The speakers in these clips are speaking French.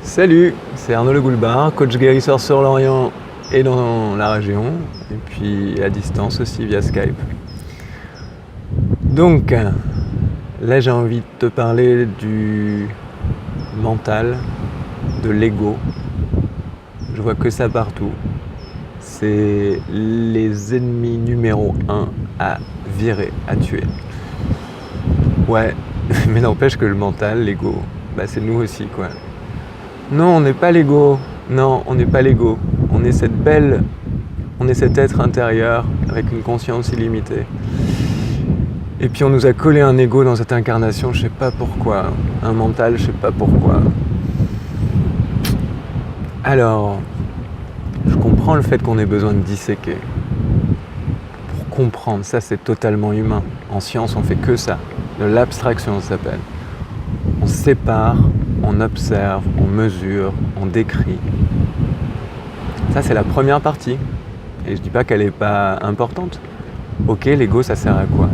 Salut, c'est Arnaud Le Goulbard, coach guérisseur sur Lorient et dans la région, et puis à distance aussi via Skype. Donc, là j'ai envie de te parler du mental, de l'ego. Je vois que ça partout. C'est les ennemis numéro 1 à virer, à tuer. Ouais, mais n'empêche que le mental, l'ego, c'est nous aussi quoi. Non, on n'est pas l'ego. Non, on n'est pas l'ego. On est cet être intérieur avec une conscience illimitée. Et puis on nous a collé un ego dans cette incarnation, je sais pas pourquoi. Un mental, je sais pas pourquoi. Alors, je comprends le fait qu'on ait besoin de disséquer. Pour comprendre, ça c'est totalement humain. En science, on fait que ça. De l'abstraction, ça s'appelle. On sépare, on observe, on mesure, on décrit. Ça, c'est la première partie. Et je dis pas qu'elle n'est pas importante. Ok, l'ego, ça sert à quoi?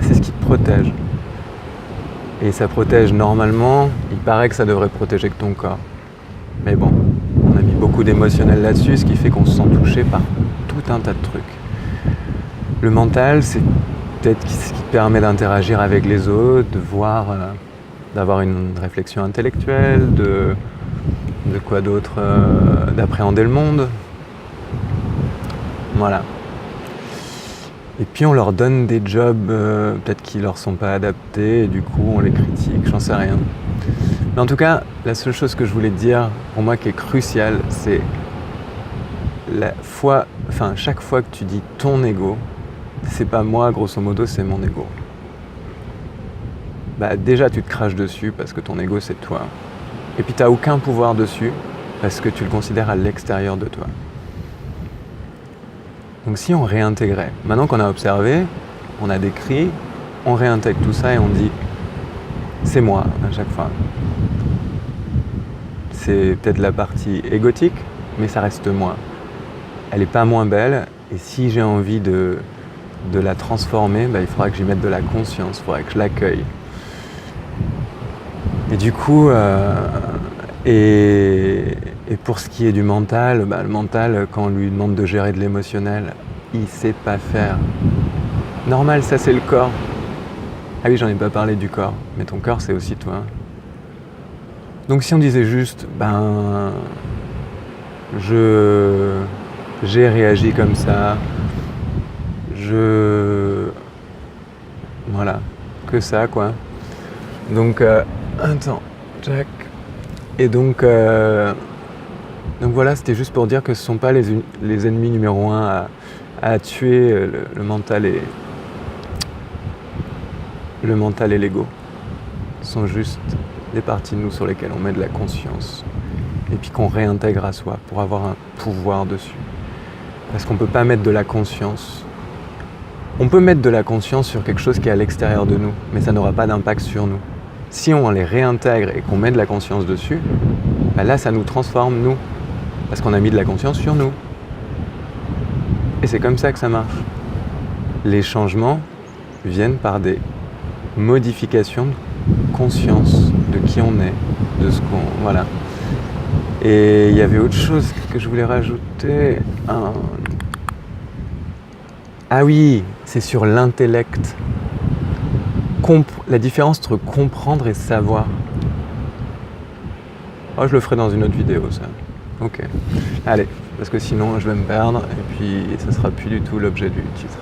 C'est ce qui te protège. Et ça protège normalement, il paraît que ça devrait protéger que ton corps. Mais bon, on a mis beaucoup d'émotionnel là-dessus, ce qui fait qu'on se sent touché par tout un tas de trucs. Le mental, c'est peut-être ce qui te permet d'interagir avec les autres, de voir... d'avoir une réflexion intellectuelle, de quoi d'autre, d'appréhender le monde. Voilà. Et puis on leur donne des jobs peut-être qui leur sont pas adaptés, et du coup on les critique, j'en sais rien. Mais en tout cas, la seule chose que je voulais te dire, pour moi qui est cruciale, c'est chaque fois que tu dis ton ego, c'est pas moi grosso modo, c'est mon ego. Déjà tu te craches dessus parce que ton ego c'est toi. Et puis tu n'as aucun pouvoir dessus parce que tu le considères à l'extérieur de toi. Donc si on réintégrait, maintenant qu'on a observé, on a décrit, on réintègre tout ça et on dit c'est moi à chaque fois. C'est peut-être la partie égotique, mais ça reste moi. Elle n'est pas moins belle et si j'ai envie de la transformer, il faudra que j'y mette de la conscience, il faudra que je l'accueille. Et du coup, et pour ce qui est du mental, le mental, quand on lui demande de gérer de l'émotionnel, il ne sait pas faire. Normal, ça c'est le corps. Ah oui, j'en ai pas parlé du corps, mais ton corps c'est aussi toi. Donc si on disait juste, j'ai réagi comme ça, voilà, que ça quoi. Donc, attends, Jack. Et donc voilà, c'était juste pour dire que ce ne sont pas les ennemis numéro 1 à tuer le mental et l'ego. Ce sont juste des parties de nous sur lesquelles on met de la conscience et puis qu'on réintègre à soi pour avoir un pouvoir dessus. Parce qu'on ne peut pas mettre de la conscience. On peut mettre de la conscience sur quelque chose qui est à l'extérieur de nous, mais ça n'aura pas d'impact sur nous. Si on les réintègre et qu'on met de la conscience dessus, là ça nous transforme nous, parce qu'on a mis de la conscience sur nous. Et c'est comme ça que ça marche. Les changements viennent par des modifications de conscience, de qui on est, de ce qu'on... Voilà. Et il y avait autre chose que je voulais rajouter. Ah oui, c'est sur l'intellect. La différence entre comprendre et savoir. Oh, je le ferai dans une autre vidéo, ça. Ok. Allez, parce que sinon je vais me perdre et puis ça sera plus du tout l'objet du titre.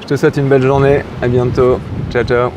Je te souhaite une belle journée, à bientôt. Ciao, ciao.